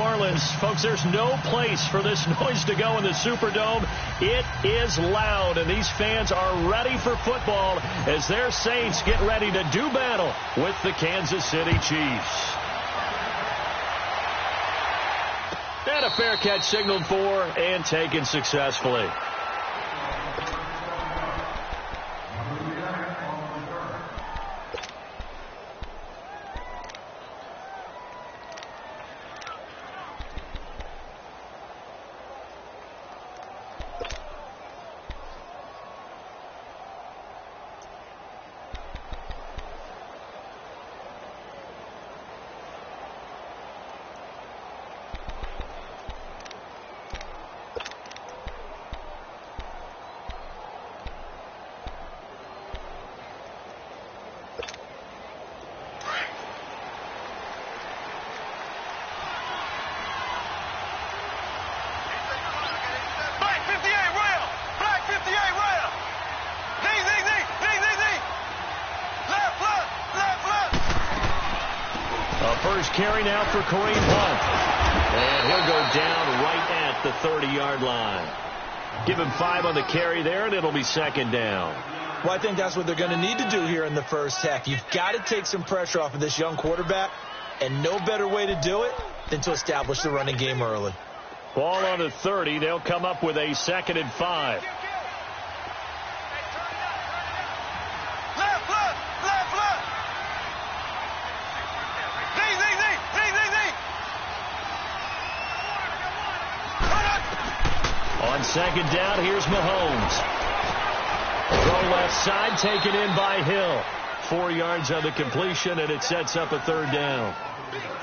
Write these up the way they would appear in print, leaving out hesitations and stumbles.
Orleans. Folks, there's no place for this noise to go in the Superdome. It is loud, and these fans are ready for football as their Saints get ready to do battle with the Kansas City Chiefs. And a fair catch signaled for and taken successfully. First carry now for Kareem Hunt. And he'll go down right at the 30-yard line. Give him 5 on the carry there, and it'll be second down. Well, I think that's what they're going to need to do here in the first half. You've got to take some pressure off of this young quarterback, and no better way to do it than to establish the running game early. Ball on the 30. They'll come up with a 2nd and 5. On second down, here's Mahomes. Throw left side, taken in by Hill. 4 yards on the completion, and it sets up a 3rd down.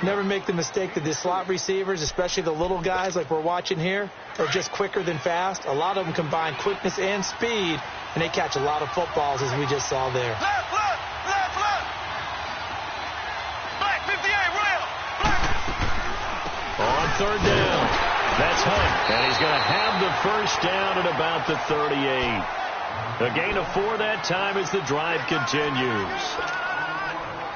Never make the mistake that the slot receivers, especially the little guys like we're watching here, are just quicker than fast. A lot of them combine quickness and speed, and they catch a lot of footballs, as we just saw there. Left. Black 58, rail. On 3rd down. That's Hunt, and he's going to have the first down at about the 38. A gain of 4 that time as the drive continues.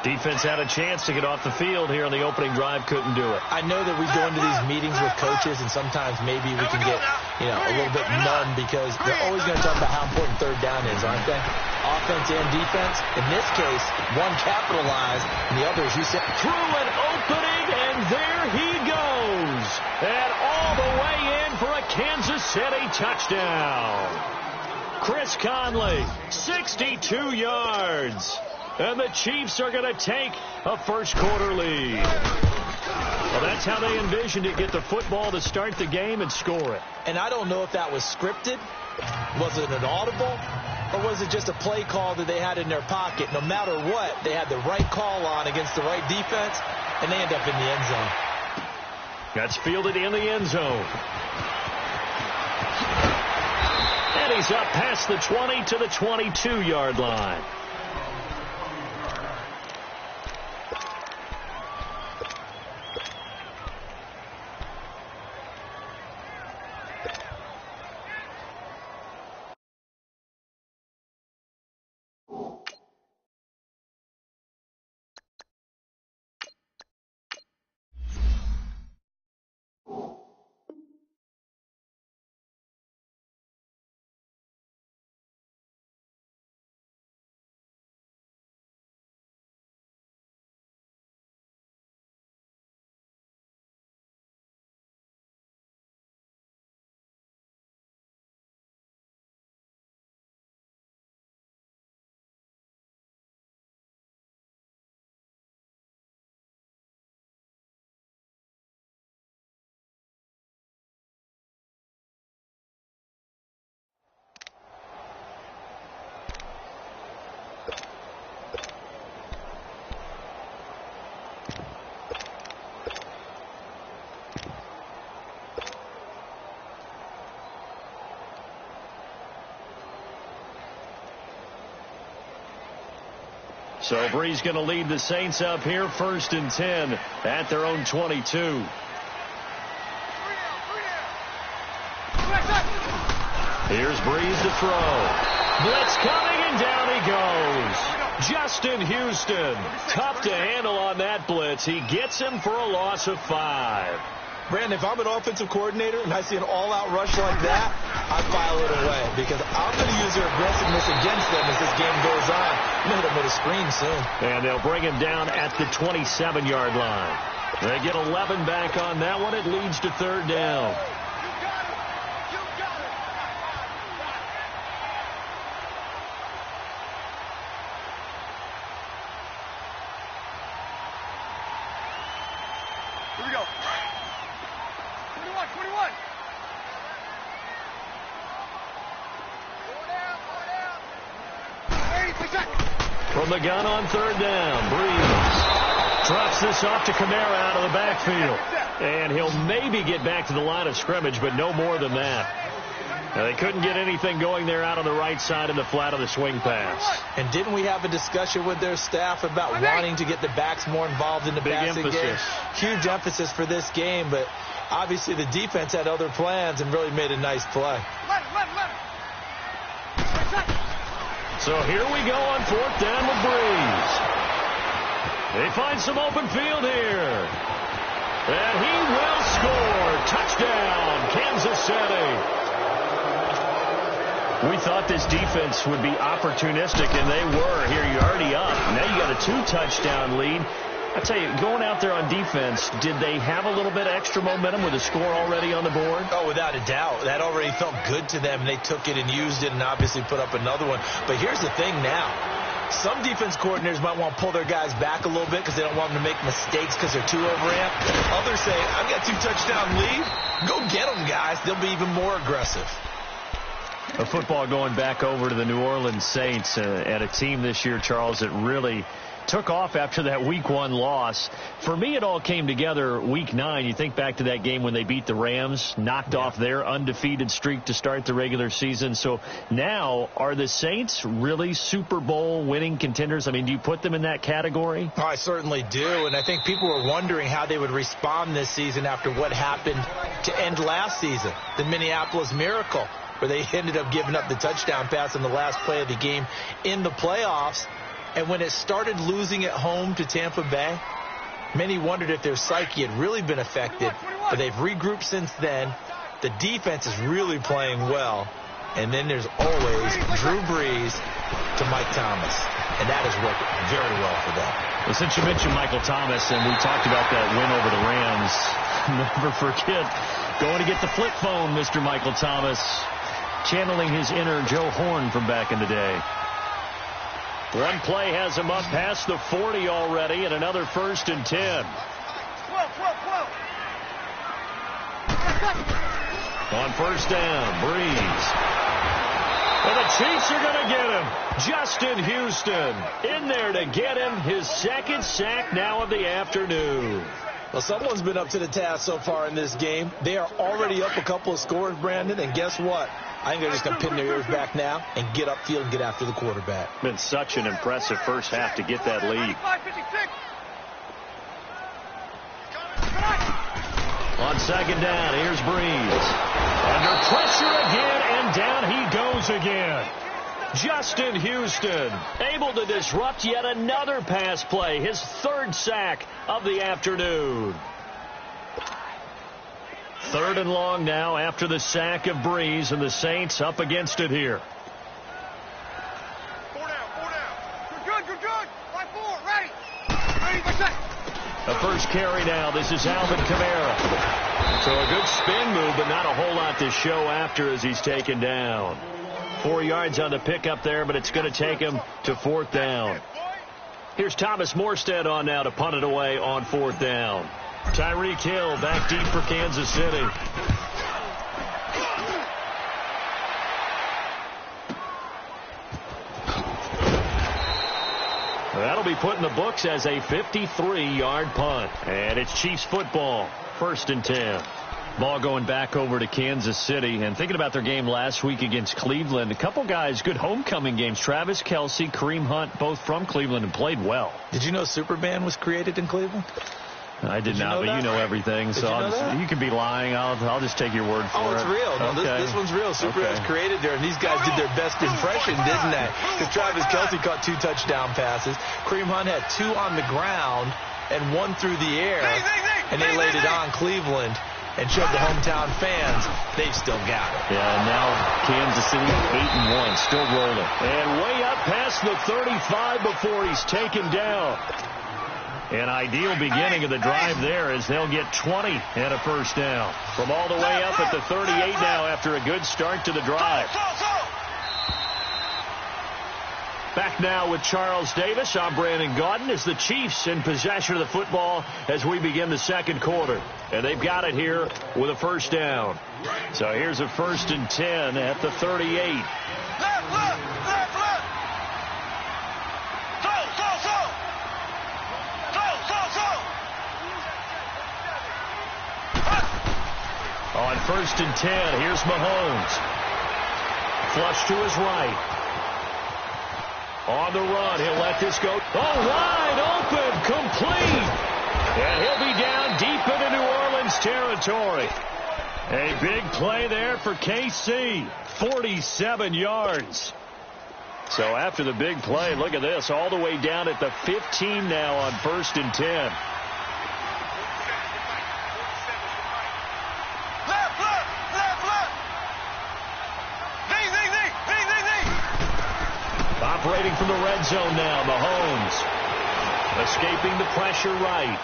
Defense had a chance to get off the field here on the opening drive, couldn't do it. I know that we go into these meetings with coaches, and sometimes maybe we can get, a little bit numb because they're always going to talk about how important 3rd down is, aren't they? Offense and defense. In this case, one capitalized, and the other, as you said, through an opening, and there he goes. And all the way in for a Kansas City touchdown. Chris Conley, 62 yards. And the Chiefs are going to take a first-quarter lead. Well, that's how they envisioned it, get the football to start the game and score it. And I don't know if that was scripted. Was it an audible? Or was it just a play call that they had in their pocket? No matter what, they had the right call on against the right defense, and they end up in the end zone. That's fielded in the end zone. And he's up past the 20 to the 22-yard line. So Brees going to lead the Saints up here, 1st and 10 at their own 22. Here's Brees to throw. Blitz coming, and down he goes. Justin Houston, tough to handle on that blitz. He gets him for a loss of 5. Brandon, if I'm an offensive coordinator and I see an all-out rush like that, I file it away because I'm going to use their aggressiveness against them as this game goes on. I'm going to hit them with a screen soon. And they'll bring him down at the 27-yard line. They get 11 back on that one. It leads to third down. Here we go. 21, 21. From the gun on third down, Breeze drops this off to Kamara out of the backfield. And he'll maybe get back to the line of scrimmage, but no more than that. They couldn't get anything going there out on the right side in the flat of the swing pass. And didn't we have a discussion with their staff about wanting to get the backs more involved in the passing game? Huge emphasis for this game, but obviously the defense had other plans and really made a nice play. So here we go on fourth down with Breeze. They find some open field here. And he will score. Touchdown, Kansas City. We thought this defense would be opportunistic, and they were. Here, you're already up. Now you got a 2-touchdown lead. I tell you, going out there on defense, did they have a little bit of extra momentum with a score already on the board? Oh, without a doubt. That already felt good to them, and they took it and used it and obviously put up another one. But here's the thing now. Some defense coordinators might want to pull their guys back a little bit because they don't want them to make mistakes because they're too overamped. Others say, I've got 2-touchdown lead. Go get them, guys. They'll be even more aggressive. A football going back over to the New Orleans Saints and a team this year, Charles, that really took off after that Week 1 loss. For me, it all came together Week 9. You think back to that game when they beat the Rams, knocked off their undefeated streak to start the regular season. So now, are the Saints really Super Bowl winning contenders? I mean, do you put them in that category? I certainly do, and I think people were wondering how they would respond this season after what happened to end last season, the Minneapolis Miracle, where they ended up giving up the touchdown pass in the last play of the game in the playoffs. And when it started losing at home to Tampa Bay, many wondered if their psyche had really been affected. But they've regrouped since then. The defense is really playing well. And then there's always Drew Brees to Mike Thomas. And that has worked very well for them. Well, since you mentioned Michael Thomas, and we talked about that win over the Rams, never forget going to get the flip phone, Mr. Michael Thomas, channeling his inner Joe Horn from back in the day. One play has him up past the 40 already, and another 1st and 10. On first down, Breeze. And the Chiefs are going to get him. Justin Houston in there to get him his second sack now of the afternoon. Well, someone's been up to the task so far in this game. They are already up a couple of scores, Brandon, and guess what? I think they're just going to pin their ears back now and get upfield and get after the quarterback. Been such an impressive first half to get that lead. On second down, here's Breeze. Under pressure again, and down he goes again. Justin Houston able to disrupt yet another pass play, his 3rd sack of the afternoon. 3rd and long now after the sack of Breeze, and the Saints up against it here. 4 down. Good. Line 4, ready. Ready for set. The first carry now. This is Alvin Kamara. So a good spin move, but not a whole lot to show after as he's taken down. 4 yards on the pickup there, but it's going to take him to 4th down. Here's Thomas Morstead on now to punt it away on 4th down. Tyreek Hill back deep for Kansas City. That'll be put in the books as a 53-yard punt. And it's Chiefs football, 1st and 10. Ball going back over to Kansas City. And thinking about their game last week against Cleveland, a couple guys, good homecoming games. Travis Kelce, Kareem Hunt, both from Cleveland, and played well. Did you know Superman was created in Cleveland? I did not, but you know everything, so you can be lying. I'll just take your word for it. Oh, it's real. No, okay. this one's real. Superman was created there, and these guys did their best impression, didn't they? Because Travis Kelce caught 2 touchdown passes. Kareem Hunt had 2 on the ground and 1 through the air, and they laid it on Cleveland. and showed the hometown fans they've still got it. Yeah, and now Kansas City 8-1, still rolling. And way up past the 35 before he's taken down. An ideal beginning of the drive there as they'll get 20 and a first down. From all the way up at the 38 now after a good start to the drive. Back now with Charles Davis. I'm Brandon Gaudin as the Chiefs in possession of the football as we begin the second quarter. And they've got it here with a first down. So here's a 1st and 10 at the 38. On 1st and 10, here's Mahomes. Flush to his right. On the run, he'll let this go. Oh, wide open, complete. And he'll be down deep into New Orleans territory. A big play there for KC. 47 yards. So after the big play, look at this. All the way down at the 15 now on 1st and 10. Operating from the red zone now, Mahomes. Escaping the pressure right.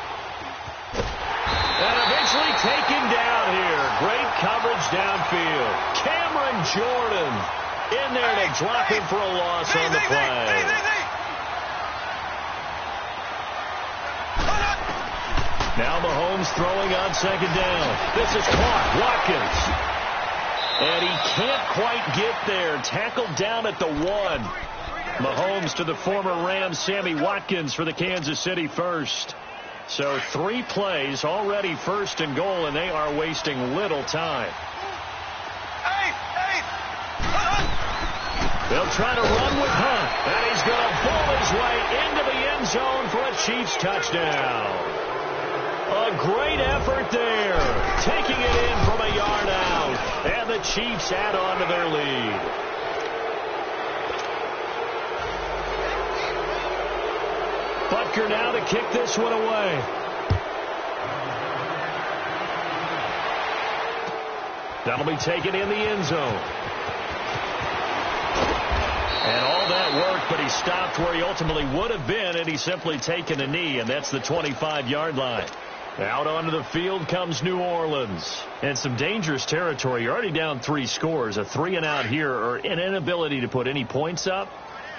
And eventually taken down here. Great coverage downfield. Cameron Jordan in there to drop him for a loss on the play. Now Mahomes throwing on 2nd down. This is caught. Watkins. And he can't quite get there. Tackled down at the 1. Mahomes to the former Rams, Sammy Watkins for the Kansas City first. So 3 plays already 1st and goal, and they are wasting little time. They'll try to run with Hunt, and he's going to pull his way into the end zone for a Chiefs touchdown. A great effort there, taking it in from a yard out, and the Chiefs add on to their lead. Butker now to kick this one away. That'll be taken in the end zone. And all that work, but he stopped where he ultimately would have been, and he's simply taken a knee, and that's the 25-yard line. Out onto the field comes New Orleans. And some dangerous territory. You're already down 3 scores. A 3-and-out here, or an inability to put any points up.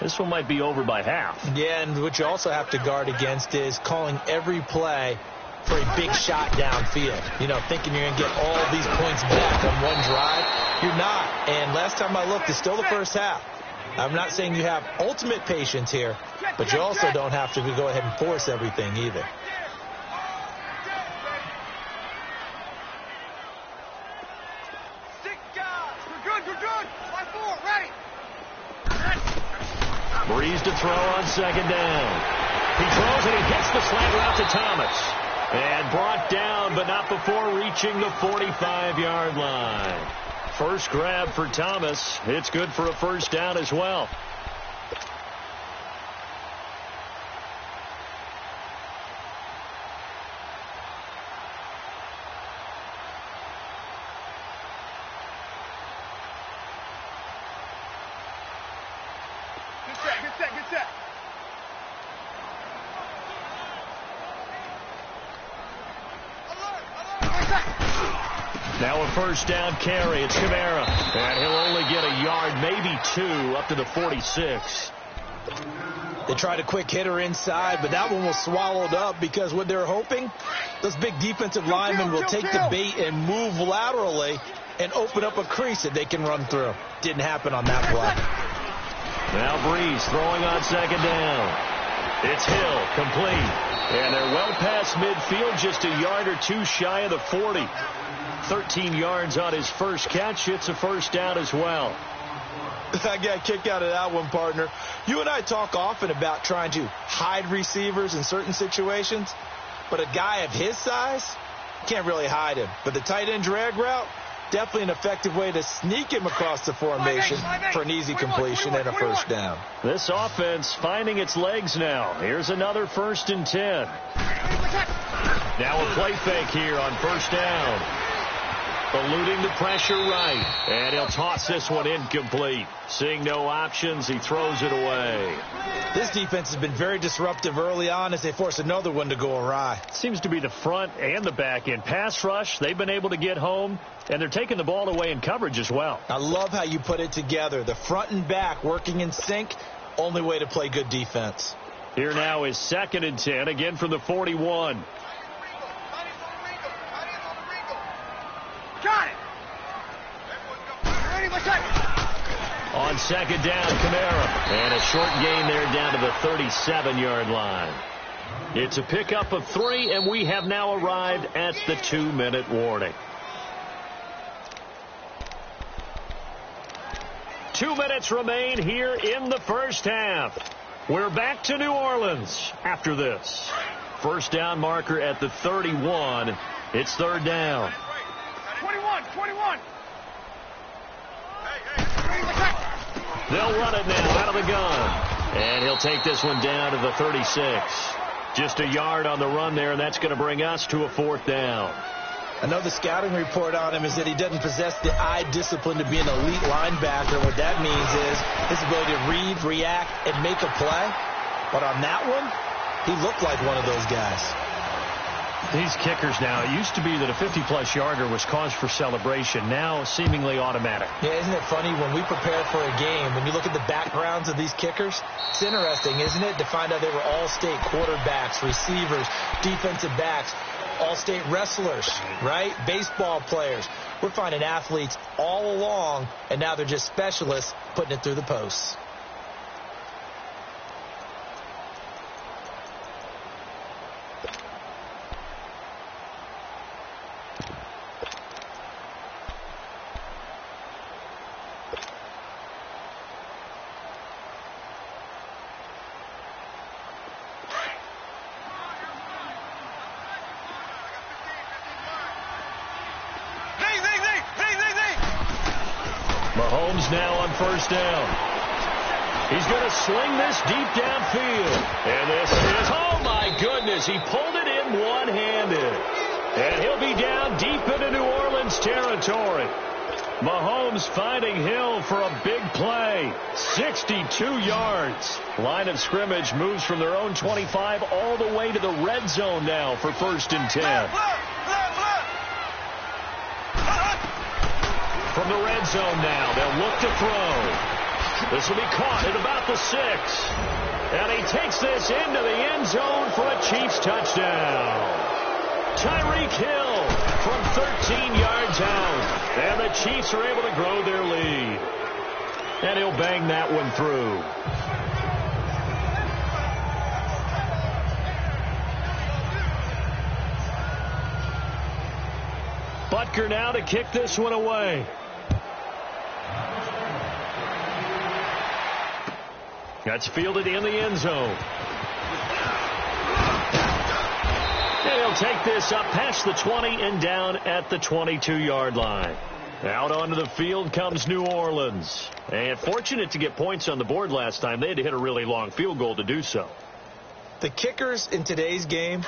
This one might be over by half. Yeah, and what you also have to guard against is calling every play for a big shot downfield. You know, thinking you're going to get all these points back on one drive. You're not. And last time I looked, it's still the first half. I'm not saying you have ultimate patience here, but you also don't have to go ahead and force everything either. Breeze to throw on 2nd down. He throws and he hits the slant route to Thomas. And brought down, but not before reaching the 45-yard line. First grab for Thomas. It's good for a first down as well. Now a first down carry. It's Kamara. And he'll only get a yard, maybe 2, up to the 46. They tried a quick hitter inside, but that one was swallowed up because what they're hoping, those big defensive linemen will take the bait and move laterally and open up a crease that they can run through. Didn't happen on that play. Now Breeze throwing on 2nd down. It's Hill, complete. And they're well past midfield, just a yard or 2 shy of the 40. 13 yards on his first catch. It's a first down as well. I got a kick out of that one, partner. You and I talk often about trying to hide receivers in certain situations, but a guy of his size can't really hide him. But the tight end drag route, definitely an effective way to sneak him across the formation for an easy completion and a first down. This offense finding its legs now. Here's another 1st and 10. Now a play fake here on first down. Eluding the pressure right. And he'll toss this one incomplete. Seeing no options, he throws it away. This defense has been very disruptive early on as they force another one to go awry. Seems to be the front and the back end. Pass rush, they've been able to get home, and they're taking the ball away in coverage as well. I love how you put it together. The front and back working in sync, only way to play good defense. Here now is 2nd and 10, again from the 41. Got it. Ready, let's go. On 2nd down, Kamara. And a short gain there down to the 37-yard line. It's a pickup of 3, and we have now arrived at the 2-minute warning. 2 minutes remain here in the first half. We're back to New Orleans after this. First down marker at the 31. It's 3rd down. 21. They'll run it now out of the gun. And he'll take this one down to the 36. Just a yard on the run there, and that's going to bring us to a 4th down. I know the scouting report on him is that he doesn't possess the eye discipline to be an elite linebacker. What that means is his ability to read, react, and make a play. But on that one, he looked like one of those guys. These kickers now, it used to be that a 50-plus yarder was cause for celebration. Now seemingly automatic. Yeah, isn't it funny when we prepare for a game, when you look at the backgrounds of these kickers, it's interesting, isn't it, to find out they were all-state quarterbacks, receivers, defensive backs, all-state wrestlers, right? Baseball players. We're finding athletes all along, and now they're just specialists putting it through the posts. Mahomes now on 1st down. He's going to swing this deep downfield. And this is, oh my goodness, he pulled it in one-handed. And he'll be down deep into New Orleans territory. Mahomes finding Hill for a big play. 62 yards. Line of scrimmage moves from their own 25 all the way to the red zone now for 1st and 10. From the red zone now, they'll look to throw. This will be caught at about the 6. And he takes this into the end zone for a Chiefs touchdown. Tyreek Hill from 13 yards out. And the Chiefs are able to grow their lead. And he'll bang that one through. Butker now to kick this one away. That's fielded in the end zone. And he'll take this up past the 20 and down at the 22-yard line. Out onto the field comes New Orleans. And fortunate to get points on the board last time. They had to hit a really long field goal to do so. The kickers in today's game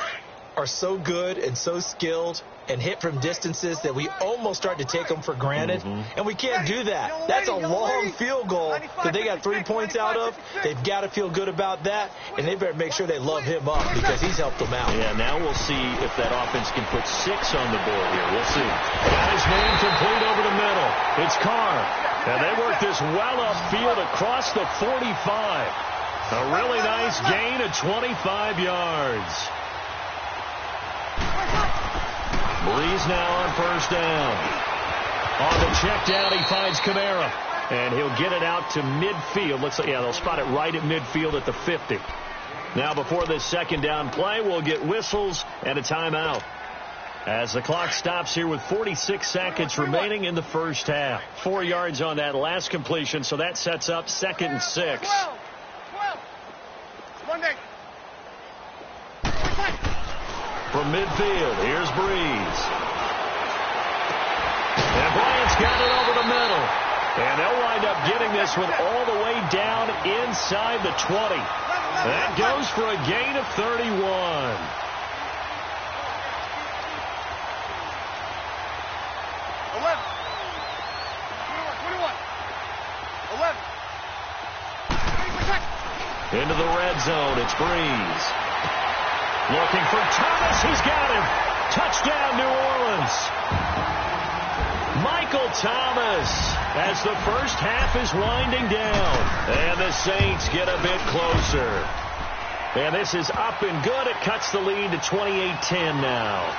are so good and so skilled and hit from distances that we almost start to take them for granted. And we can't do that. That's a long field goal that they got 3 points out of. They've got to feel good about that, and they better make sure they love him up because he's helped them out. Yeah, now we'll see if that offense can put 6 on the board here. We'll see. Got his name complete over the middle. It's Carr. And they work this well upfield across the 45. A really nice gain of 25 yards. Breeze now on 1st down. On the check down, he finds Kamara. And he'll get it out to midfield. Looks like, yeah, they'll spot it right at midfield at the 50. Now, before this 2nd down play, we'll get whistles and a timeout. As the clock stops here with 46 seconds remaining in the first half. 4 yards on that last completion, so that sets up 2nd and 6. 12. Monday. From midfield, here's Breeze. And Bryant's got it over the middle. And they'll wind up getting this one all the way down inside the 20. That goes for a gain of 31. Into the red zone, it's Breeze. Looking for Thomas, he's got him. Touchdown, New Orleans. Michael Thomas as the first half is winding down. And the Saints get a bit closer. And this is up and good. It cuts the lead to 28-10 now.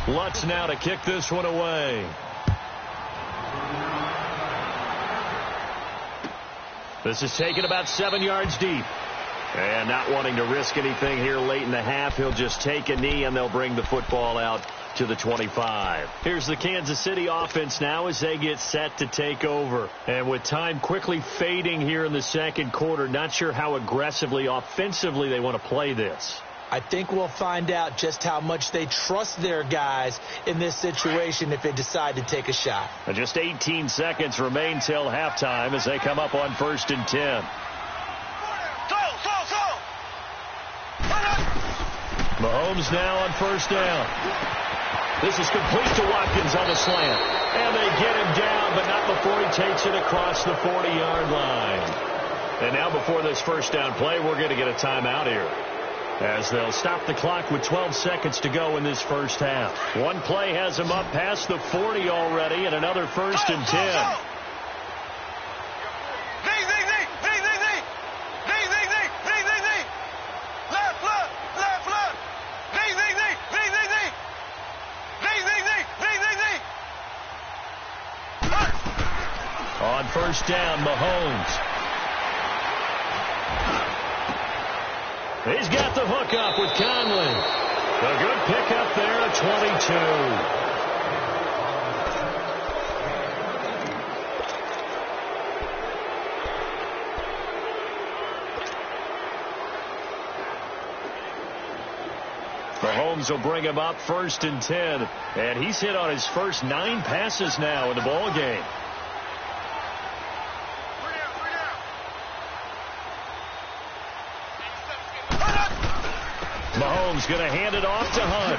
Lutz now to kick this one away. This is taken about 7 yards deep. And not wanting to risk anything here late in the half, he'll just take a knee and they'll bring the football out to the 25. Here's the Kansas City offense now as they get set to take over. And with time quickly fading here in the second quarter, not sure how aggressively, offensively they want to play this. I think we'll find out just how much they trust their guys in this situation if they decide to take a shot. And just 18 seconds remain till halftime as they come up on 1st and 10. Mahomes now on 1st down. This is complete to Watkins on the slant. And they get him down, but not before he takes it across the 40-yard line. And now before this first down play, we're going to get a timeout here, as they'll stop the clock with 12 seconds to go in this first half. One play has them up past the 40 already, and another 1st and 10. On 1st down, Mahomes. He's got the hook up with Conley. A good pickup there at 22. Mahomes will bring him up 1st and 10. And he's hit on his first 9 passes now in the ball game. Mahomes going to hand it off to Hunt.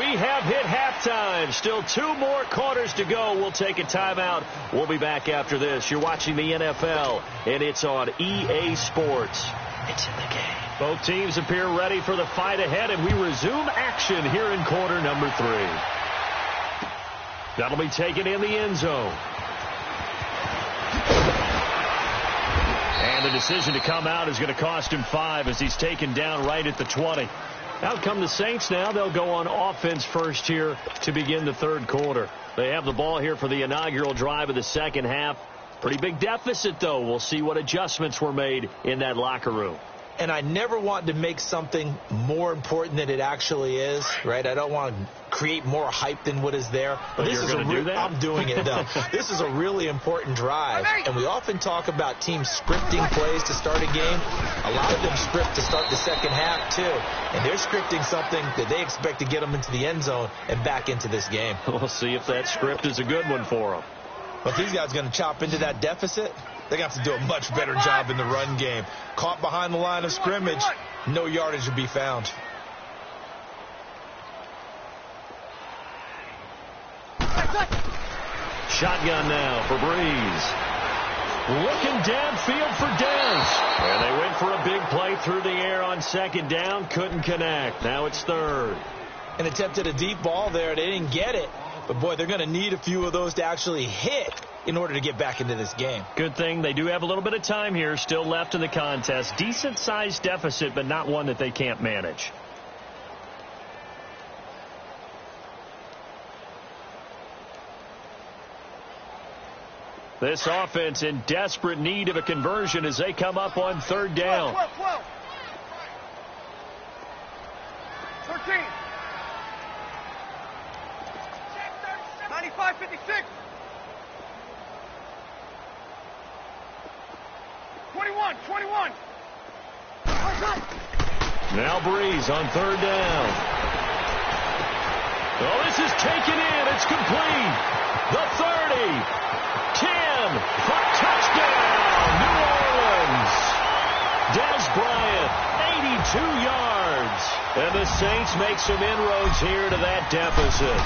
We have hit halftime. Still 2 more quarters to go. We'll take a timeout. We'll be back after this. You're watching the NFL, and it's on EA Sports. It's in the game. Both teams appear ready for the fight ahead, and we resume action here in quarter number 3. That'll be taken in the end zone. And the decision to come out is going to cost him 5 as he's taken down right at the 20. Out come the Saints now. They'll go on offense first here to begin the third quarter. They have the ball here for the inaugural drive of the second half. Pretty big deficit, though. We'll see what adjustments were made in that locker room. And I never want to make something more important than it actually is, right? I don't want to create more hype than what is there. But this is do that? I'm doing it, though. This is a really important drive. And we often talk about teams scripting plays to start a game. A lot of them script to start the second half, too. And they're scripting something that they expect to get them into the end zone and back into this game. We'll see if that script is a good one for them. But these guys are going to chop into that deficit. They're going to have to do a much better job in the run game. Caught behind the line of scrimmage, no yardage to be found. Shotgun now for Breeze. Looking downfield for Dez. And they went for a big play through the air on 2nd down. Couldn't connect. Now it's 3rd. And attempted a deep ball there. They didn't get it. But, boy, they're going to need a few of those to actually hit in order to get back into this game. Good thing they do have a little bit of time here still left in the contest. Decent-sized deficit, but not one that they can't manage. This offense in desperate need of a conversion as they come up on 3rd down. 13. 95-56. 21. Now Breeze on 3rd down. Oh, this is taken in. It's complete. The 30. 10. For touchdown. New Orleans. Dez Bryant, 82 yards. And the Saints make some inroads here to that deficit.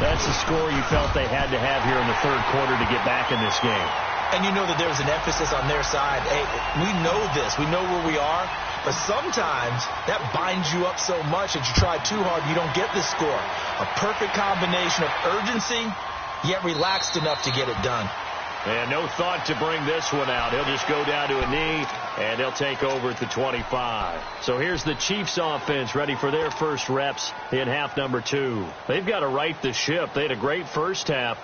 That's the score you felt they had to have here in the third quarter to get back in this game. And you know that there was an emphasis on their side. Hey, we know this. We know where we are. But sometimes that binds you up so much that you try too hard, you don't get this score. A perfect combination of urgency, yet relaxed enough to get it done. And no thought to bring this one out. He'll just go down to a knee, and he'll take over at the 25. So here's the Chiefs offense ready for their first reps in half number 2. They've got to right the ship. They had a great first half,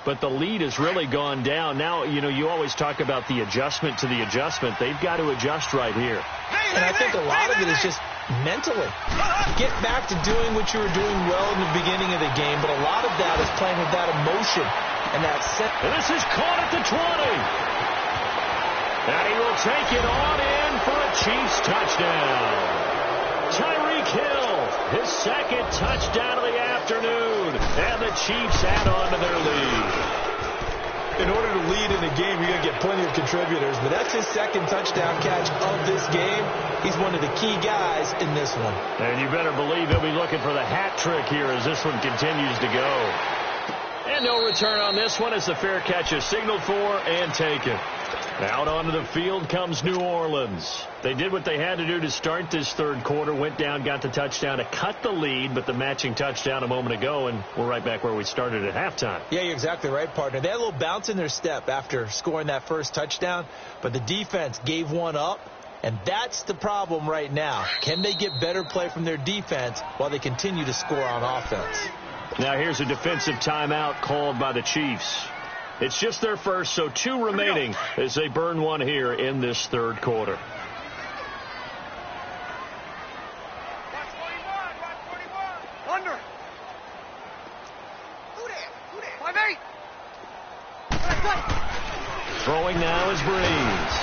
but the lead has really gone down. Now, you know, you always talk about the adjustment to the adjustment. They've got to adjust right here. And I think a lot of it is just mentally. Get back to doing what you were doing well in the beginning of the game, but a lot of that is playing with that emotion. And this is caught at the 20. And he will take it on in for a Chiefs touchdown. Tyreek Hill, his second touchdown of the afternoon. And the Chiefs add on to their lead. In order to lead in a game, you're going to get plenty of contributors. But that's his second touchdown catch of this game. He's one of the key guys in this one. And you better believe he'll be looking for the hat trick here as this one continues to go. And no return on this one as the fair catch is signaled for and taken. Out onto the field comes New Orleans. They did what they had to do to start this third quarter. Went down, got the touchdown to cut the lead, but the matching touchdown a moment ago, and we're right back where we started at halftime. Yeah, you're exactly right, partner. They had a little bounce in their step after scoring that first touchdown, but the defense gave one up, and that's the problem right now. Can they get better play from their defense while they continue to score on offense? Now here's a defensive timeout called by the Chiefs. It's just their first, so 2 remaining as they burn one here in this third quarter. Under. Who there? 5-8. Throwing now is Breeze.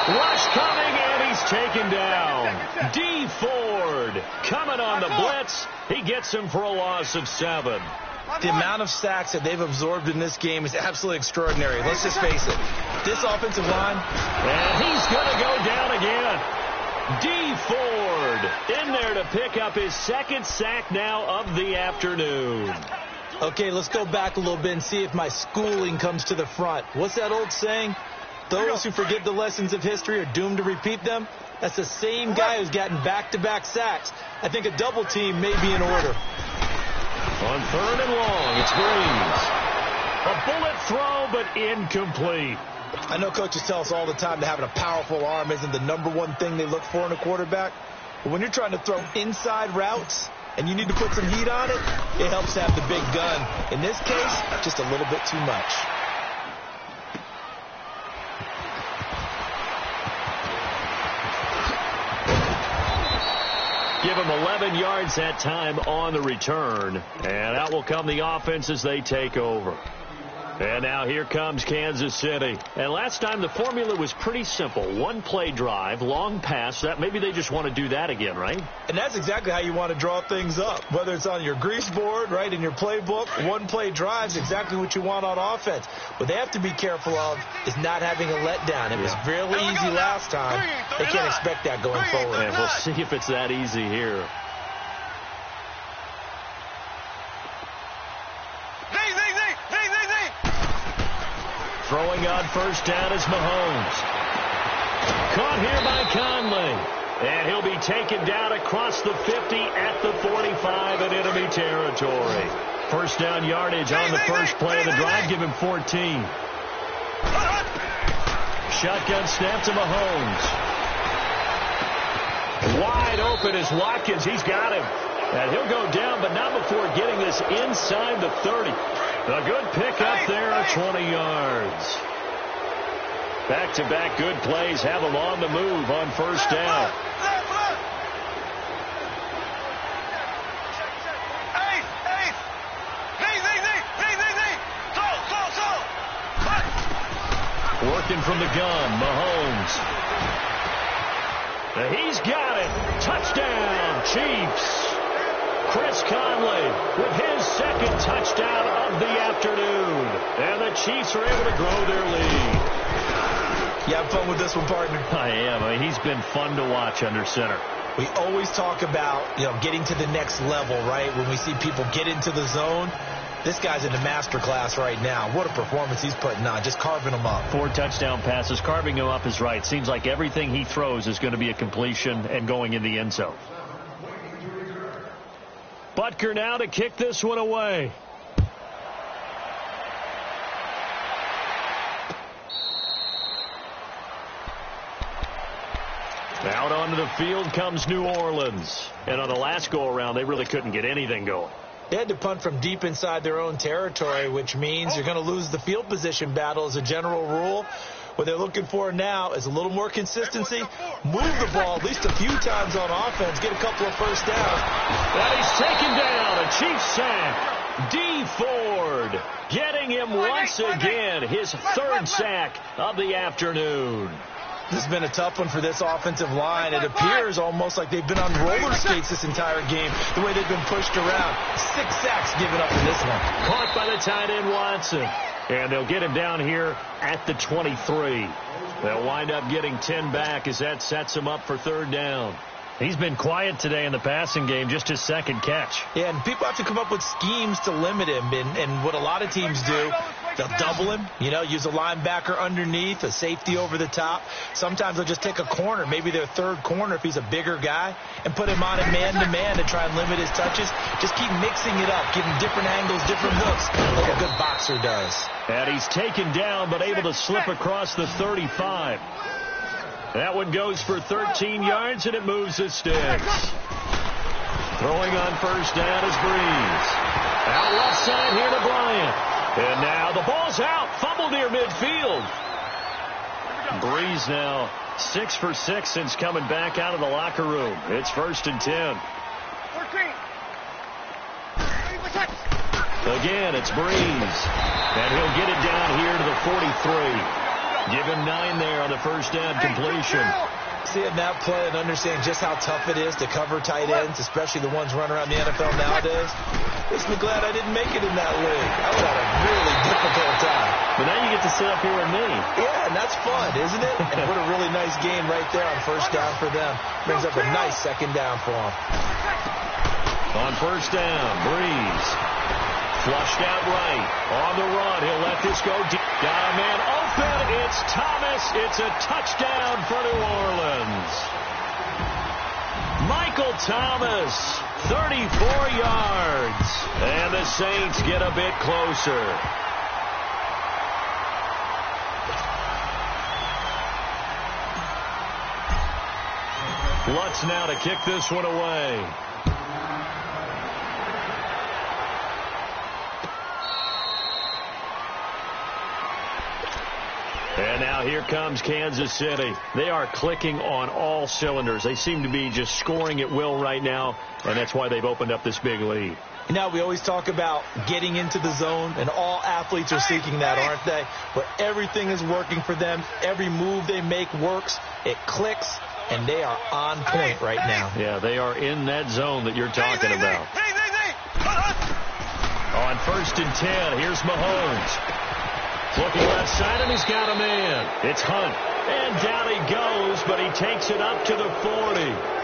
Rush coming, and he's taken down. D. Ford coming on the blitz. He gets him for a loss of 7. The amount of sacks that they've absorbed in this game is absolutely extraordinary. Let's just face it. This offensive line. And he's going to go down again. D. Ford in there to pick up his second sack now of the afternoon. Okay, let's go back a little bit and see if my schooling comes to the front. What's that old saying? Those who forget the lessons of history are doomed to repeat them. That's the same guy who's gotten back-to-back sacks. I think a double team may be in order. On third and long, it's Breeze. A bullet throw, but incomplete. I know coaches tell us all the time that having a powerful arm isn't the number one thing they look for in a quarterback. But when you're trying to throw inside routes and you need to put some heat on it, it helps to have the big gun. In this case, just a little bit too much. Give him 11 yards that time on the return. And out will come the offense as they take over. And now here comes Kansas City. And last time the formula was pretty simple. 1-play drive, long pass. That maybe they just want to do that again, right? And that's exactly how you want to draw things up. Whether it's on your grease board, right, in your playbook, 1-play drive is exactly what you want on offense. What they have to be careful of is not having a letdown. It was really easy last time. They can't expect that going forward. And we'll see if it's that easy here. Throwing on first down is Mahomes. Caught here by Conley. And he'll be taken down across the 50 at the 45 in enemy territory. First down yardage on the first play of the drive. Give him 14. Shotgun snap to Mahomes. Wide open is Watkins. He's got him. And he'll go down, but not before getting this inside the 30. A good pickup there at 20 yards. Back-to-back good plays have them on the move on first down. Working from the gun, Mahomes. He's got it. Touchdown, Chiefs. Chris Conley with his second touchdown of the afternoon. And the Chiefs are able to grow their lead. You have fun with this one, partner? I am. I mean, he's been fun to watch under center. We always talk about, getting to the next level, right? When we see people get into the zone, this guy's in the master class right now. What a performance he's putting on, just carving them up. 4 touchdown passes. Carving him up is right. Seems like everything he throws is going to be a completion and going in the end zone. Butker now to kick this one away. Out onto the field comes New Orleans. And on the last go-around, they really couldn't get anything going. They had to punt from deep inside their own territory, which means you're going to lose the field position battle as a general rule. What they're looking for now is a little more consistency. Move the ball at least a few times on offense. Get a couple of first downs. And he's taken down. A Chiefs sack. D. Ford getting him once again. His third sack of the afternoon. This has been a tough one for this offensive line. It appears almost like they've been on roller skates this entire game, the way they've been pushed around. 6 sacks given up in this one. Caught by the tight end, Watson. And they'll get him down here at the 23. They'll wind up getting 10 back as that sets him up for third down. He's been quiet today in the passing game, just his second catch. Yeah, and people have to come up with schemes to limit him. And what a lot of teams do, they'll double him, use a linebacker underneath, a safety over the top. Sometimes they'll just take a corner, maybe their third corner if he's a bigger guy, and put him on a man-to-man to try and limit his touches. Just keep mixing it up, give him different angles, different looks, like a good boxer does. And he's taken down, but able to slip across the 35. That one goes for 13 yards, and it moves the sticks. Throwing on first down is Breeze. Out left side here to Bryant. And now the ball's out. Fumble near midfield. Breeze now 6 for 6 since coming back out of the locker room. It's 1st and 10. 14. Again, it's Breeze. And he'll get it down here to the 43. Give him 9 there on the first down completion. Seeing that play and understanding just how tough it is to cover tight ends, especially the ones running around the NFL nowadays, makes me glad I didn't make it in that league. I would have had a really difficult time. But now you get to sit up here with me. Yeah, and that's fun, isn't it? And what a really nice game right there on first down for them. Brings up a nice second down for them. On first down, Breeze. Flushed out right. On the run, he'll let this go deep. Got a man open. It's Thomas. It's a touchdown for New Orleans. Michael Thomas, 34 yards. And the Saints get a bit closer. Lutz now to kick this one away. And now here comes Kansas City. They are clicking on all cylinders. They seem to be just scoring at will right now, and that's why they've opened up this big lead. Now, we always talk about getting into the zone, and all athletes are seeking that, aren't they? Where everything is working for them. Every move they make works. It clicks, and they are on point right now. Yeah, they are in that zone that you're talking about. On 1st and 10, here's Mahomes. Looking left side, and he's got a man. It's Hunt. And down he goes, but he takes it up to the 40.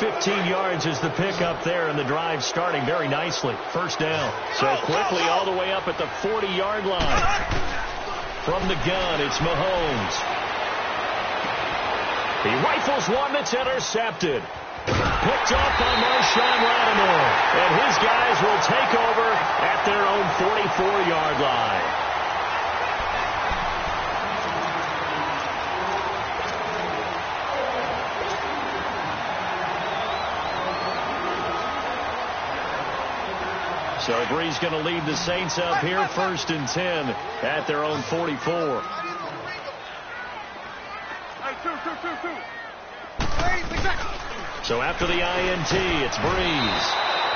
15 yards is the pickup there, and the drive starting very nicely. First down. So quickly all the way up at the 40-yard line. From the gun, it's Mahomes. He rifles one that's intercepted. Picked off by Marshawn Lattimore. And his guys will take over at their own 44-yard line. So Breeze going to lead the Saints up here, 1st and 10 at their own 44. So after the INT, it's Breeze.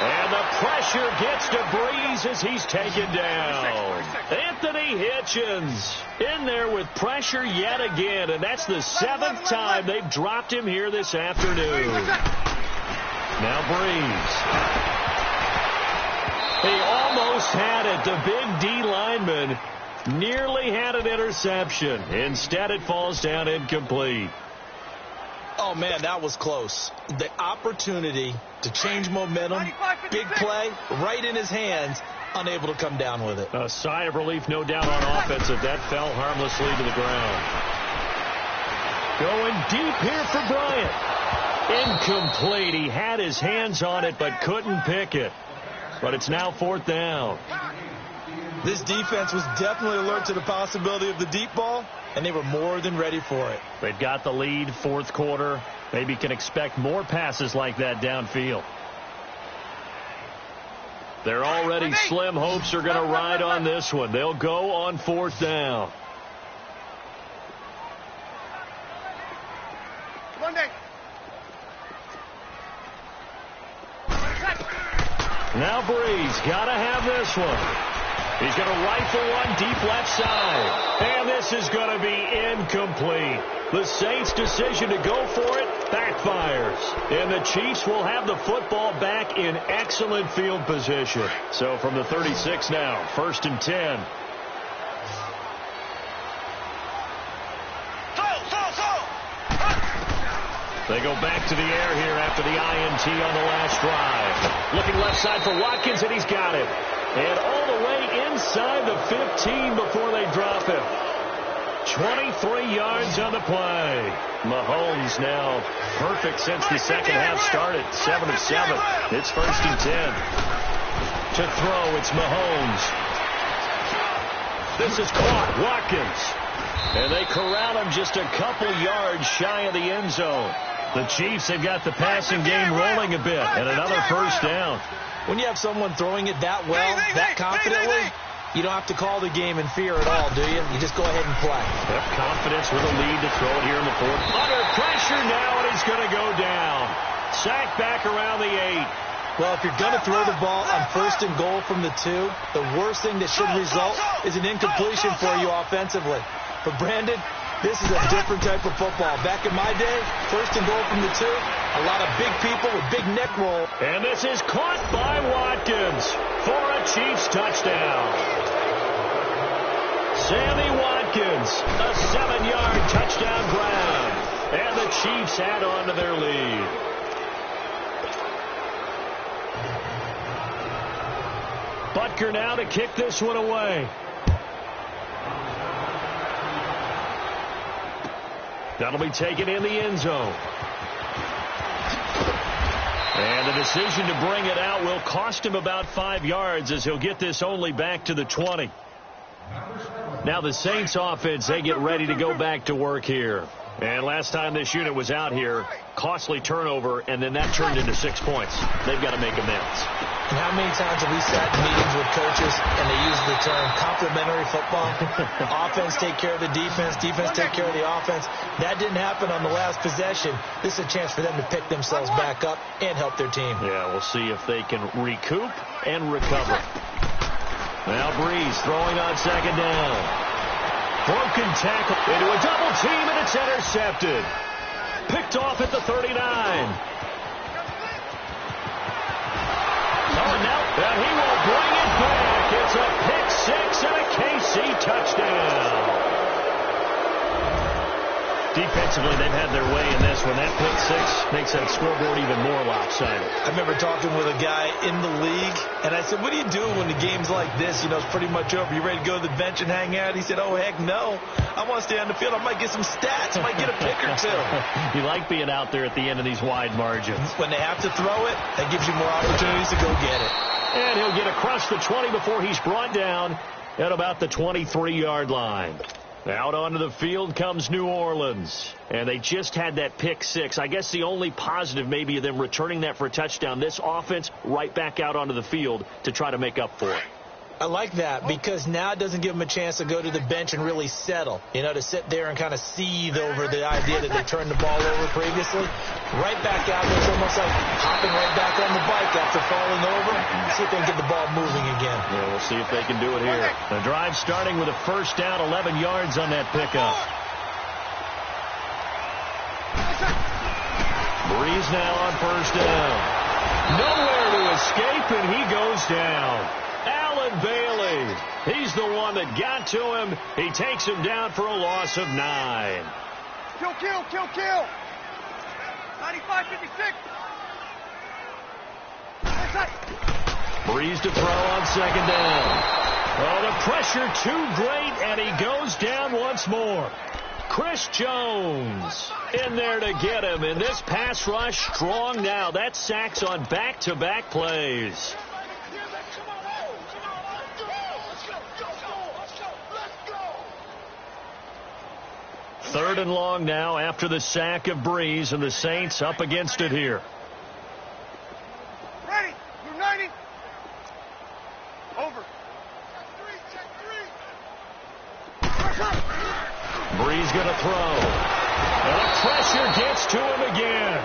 And the pressure gets to Breeze as he's taken down. Anthony Hitchens in there with pressure yet again. And that's the 7th time they've dropped him here this afternoon. Now Breeze. He almost had it. The big D lineman nearly had an interception. Instead, it falls down incomplete. Oh, man, that was close. The opportunity to change momentum, big play, right in his hands, unable to come down with it. A sigh of relief, no doubt, on offense if that fell harmlessly to the ground. Going deep here for Bryant. Incomplete. He had his hands on it but couldn't pick it. But it's now 4th down. This defense was definitely alert to the possibility of the deep ball, and they were more than ready for it. They've got the lead, 4th quarter. Maybe can expect more passes like that downfield. Their already slim hopes are going to ride on this one. They'll go on 4th down. Now Breeze, got to have this one. He's going to rifle one deep left side. And this is going to be incomplete. The Saints' decision to go for it backfires. And the Chiefs will have the football back in excellent field position. So from the 36 now, 1st and 10. They go back to the air here after the INT on the last drive. Looking left side for Watkins, and he's got it. And all the way inside the 15 before they drop him. 23 yards on the play. Mahomes now perfect since the second half started. 7 of 7. It's 1st and 10. To throw, it's Mahomes. This is caught. Watkins. And they corral him just a couple yards shy of the end zone. The Chiefs have got the passing game rolling a bit. And another 1st down. When you have someone throwing it that well, that confidently, you don't have to call the game in fear at all, do you? You just go ahead and play. Yep, confidence with a lead to throw it here in the 4th. Under pressure now, and he's going to go down. Sacked back around the 8. Well, if you're going to throw the ball on 1st and goal from the 2, the worst thing that should result is an incompletion for you offensively. But, Brandon, this is a different type of football. Back in my day, 1st and goal from the 2, a lot of big people with big neck roll. And this is caught by Watkins for a Chiefs touchdown. Sammy Watkins, a 7-yard touchdown grab. And the Chiefs add on to their lead. Butker now to kick this one away. That'll be taken in the end zone. And the decision to bring it out will cost him about 5 yards as he'll get this only back to the 20. Now the Saints offense, they get ready to go back to work here. And last time this unit was out here, costly turnover, and then that turned into 6 points. They've got to make amends. And how many times have we sat in meetings with coaches and they use the term complementary football? Offense take care of the defense, defense take care of the offense. That didn't happen on the last possession. This is a chance for them to pick themselves back up and help their team. Yeah, we'll see if they can recoup and recover. Now Breeze throwing on 2nd down. Broken tackle into a double team, and it's intercepted. Picked off at the 39. Oh, no, and he will bring it back. It's a pick 6 and a KC touchdown. Defensively, they've had their way in this one. That pick 6 makes that scoreboard even more lopsided. I remember talking with a guy in the league, and I said, what do you do when the game's like this? You know, it's pretty much over. You ready to go to the bench and hang out? He said, oh, heck no. I want to stay on the field. I might get some stats. I might get a pick or 2. You like being out there at the end of these wide margins. When they have to throw it, that gives you more opportunities to go get it. And he'll get across the 20 before he's brought down at about the 23-yard line. Out onto the field comes New Orleans. And they just had that pick 6. I guess the only positive maybe of them returning that for a touchdown. This offense right back out onto the field to try to make up for it. I like that because now it doesn't give them a chance to go to the bench and really settle. You know, to sit there and kind of seethe over the idea that they turned the ball over previously. Right back out there. It's almost like hopping right back on the bike after falling over. See if they can get the ball moving again. Yeah, we'll see if they can do it here. The drive starting with a 1st down, 11 yards on that pickup. Breeze now on 1st down. Nowhere to escape, and he goes down. Allen Bailey, he's the one that got to him. He takes him down for a loss of 9. Kill, kill, kill, kill. 95-56. Breeze to throw on second down. Oh, the pressure too great, and he goes down once more. Chris Jones in there to get him, and this pass rush strong now. That's sacks on back-to-back plays. Third and long now after the sack of Breeze, and the Saints up against it here. Ready. Blue 90. Over. Breeze going to throw. And the pressure gets to him again.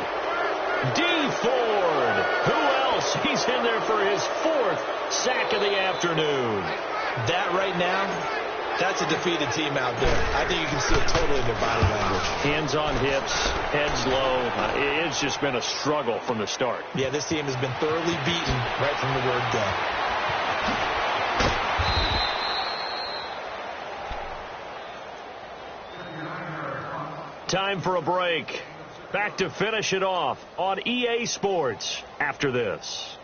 D. Ford. Who else? He's in there for his 4th sack of the afternoon. That right now, that's a defeated team out there. I think you can see it totally in their body language. Hands on hips, heads low. It's just been a struggle from the start. Yeah, this team has been thoroughly beaten right from the word go. Time for a break. Back to finish it off on EA Sports after this.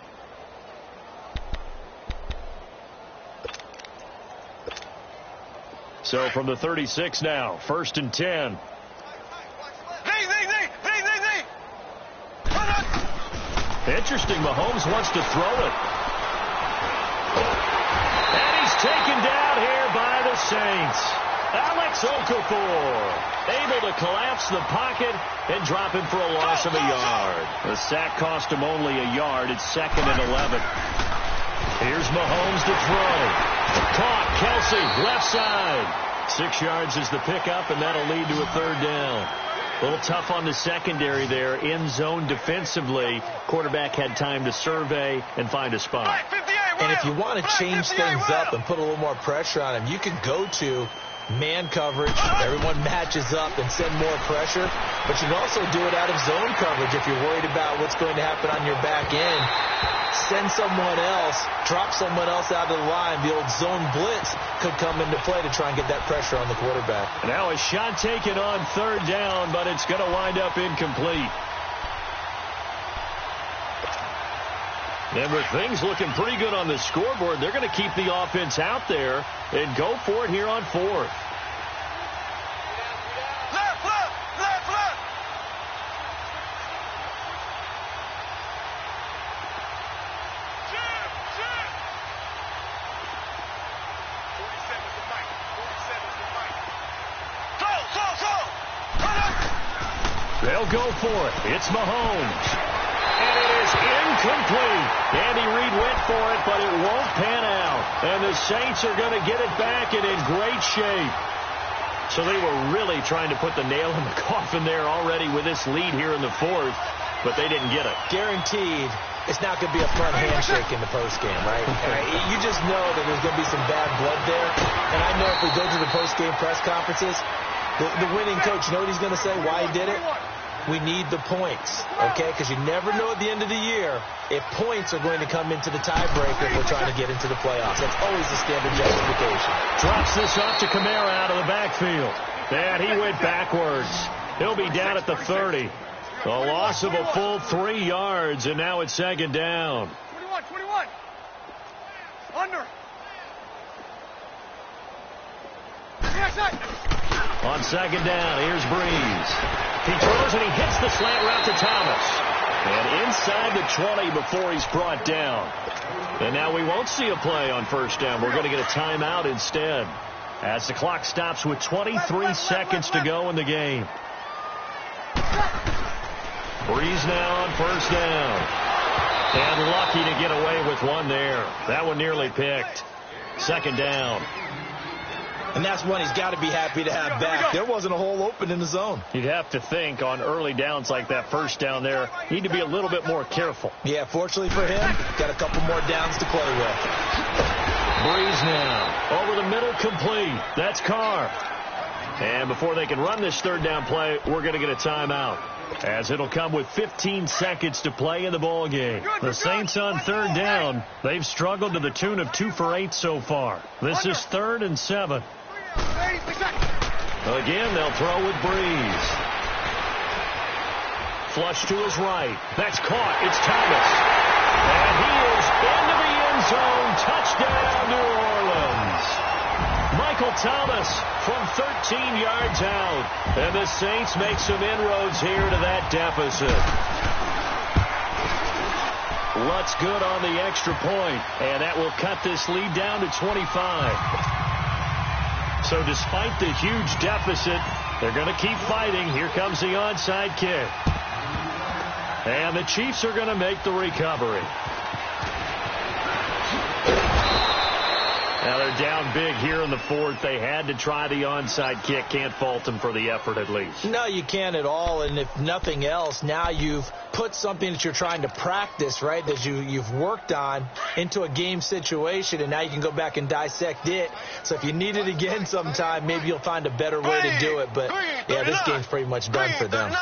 So from the 36 now, 1st and 10. Interesting, Mahomes wants to throw it. And he's taken down here by the Saints. Alex Okafor able to collapse the pocket and drop him for a loss of a yard. The sack cost him only a yard. It's 2nd and 11. Here's Mahomes to throw. Caught. Kelsey, left side. 6 yards is the pickup, and that'll lead to a 3rd down. A little tough on the secondary there. In zone defensively. Quarterback had time to survey and find a spot. And if you want to change things up and put a little more pressure on him, you can go to man coverage. Everyone matches up and send more pressure. But you can also do it out of zone coverage if you're worried about what's going to happen on your back end. Send someone else, drop someone else out of the line. The old zone blitz could come into play to try and get that pressure on the quarterback. Now a shot taken on 3rd down, but it's going to wind up incomplete. And with things looking pretty good on the scoreboard, they're going to keep the offense out there and go for it here on 4th. They'll go for it. It's Mahomes. And it is incomplete. Andy Reid went for it, but it won't pan out. And the Saints are going to get it back and in great shape. So they were really trying to put the nail in the coffin there already with this lead here in the 4th, but they didn't get it. Guaranteed it's not going to be a fun handshake in the postgame, right? You just know that there's going to be some bad blood there. And I know if we go to the postgame press conferences, the winning coach, you know what he's going to say, why he did it? We need the points, okay? Because you never know at the end of the year if points are going to come into the tiebreaker if we're trying to get into the playoffs. That's always the standard justification. Drops this off to Kamara out of the backfield. And he went backwards. He'll be down at the 30. A loss of a full 3 yards, and now it's 2nd down. 21. Under. On 2nd down, here's Breeze. He throws and he hits the slant route to Thomas. And inside the 20 before he's brought down. And now we won't see a play on 1st down. We're going to get a timeout instead. As the clock stops with 23 seconds to go in the game. Breeze now on 1st down. And lucky to get away with one there. That one nearly picked. 2nd down. And that's one he's got to be happy to have back. There wasn't a hole open in the zone. You'd have to think on early downs like that 1st down there, need to be a little bit more careful. Yeah, fortunately for him, got a couple more downs to play with. Breeze now. Over the middle, complete. That's Carr. And before they can run this 3rd down play, we're going to get a timeout. as it'll come with 15 seconds to play in the ball game. The Saints on third down. They've struggled to the tune of 2 for 8 so far. This is 3rd and 7. Again, they'll throw with Breeze. Flush to his right. That's caught. It's Thomas. And he is into the end zone. Touchdown, New Orleans. Michael Thomas from 13 yards out. And the Saints make some inroads here to that deficit. Lutz good on the extra point, and that will cut this lead down to 25. So despite the huge deficit, they're going to keep fighting. Here comes the onside kick. And the Chiefs are going to make the recovery. Now they're down big here in the 4th. They had to try the onside kick. Can't fault them for the effort at least. No, you can't at all. And if nothing else, now you've put something that you're trying to practice, right, that you've worked on into a game situation, and now you can go back and dissect it. So if you need it again sometime, maybe you'll find a better way to do it. But, yeah, this game's pretty much done for them.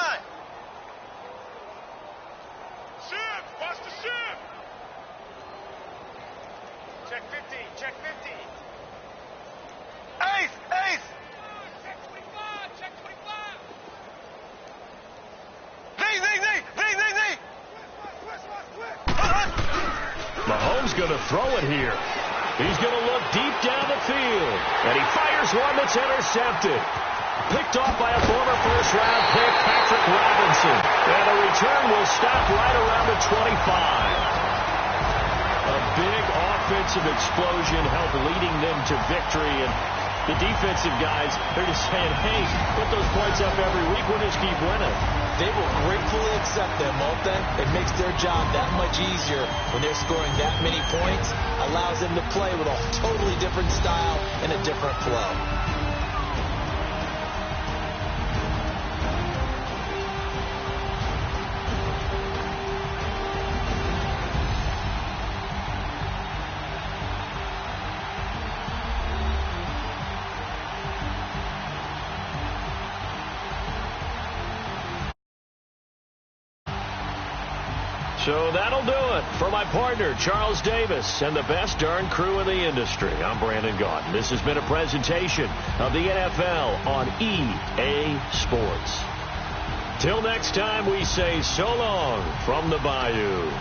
Mahomes going to throw it here. He's going to look deep down the field. And he fires one that's intercepted. Picked off by a former first-round pick, Patrick Robinson. And a return will stop right around the 25. A big offensive explosion helped leading them to victory. And the defensive guys, they're just saying, hey, put those points up every week. We'll just keep winning. They will gratefully accept them, won't they? It makes their job that much easier when they're scoring that many points. Allows them to play with a totally different style and a different flow. So that'll do it for my partner, Charles Davis, and the best darn crew in the industry. I'm Brandon Gaudin. This has been a presentation of the NFL on EA Sports. Till next time, we say so long from the Bayou.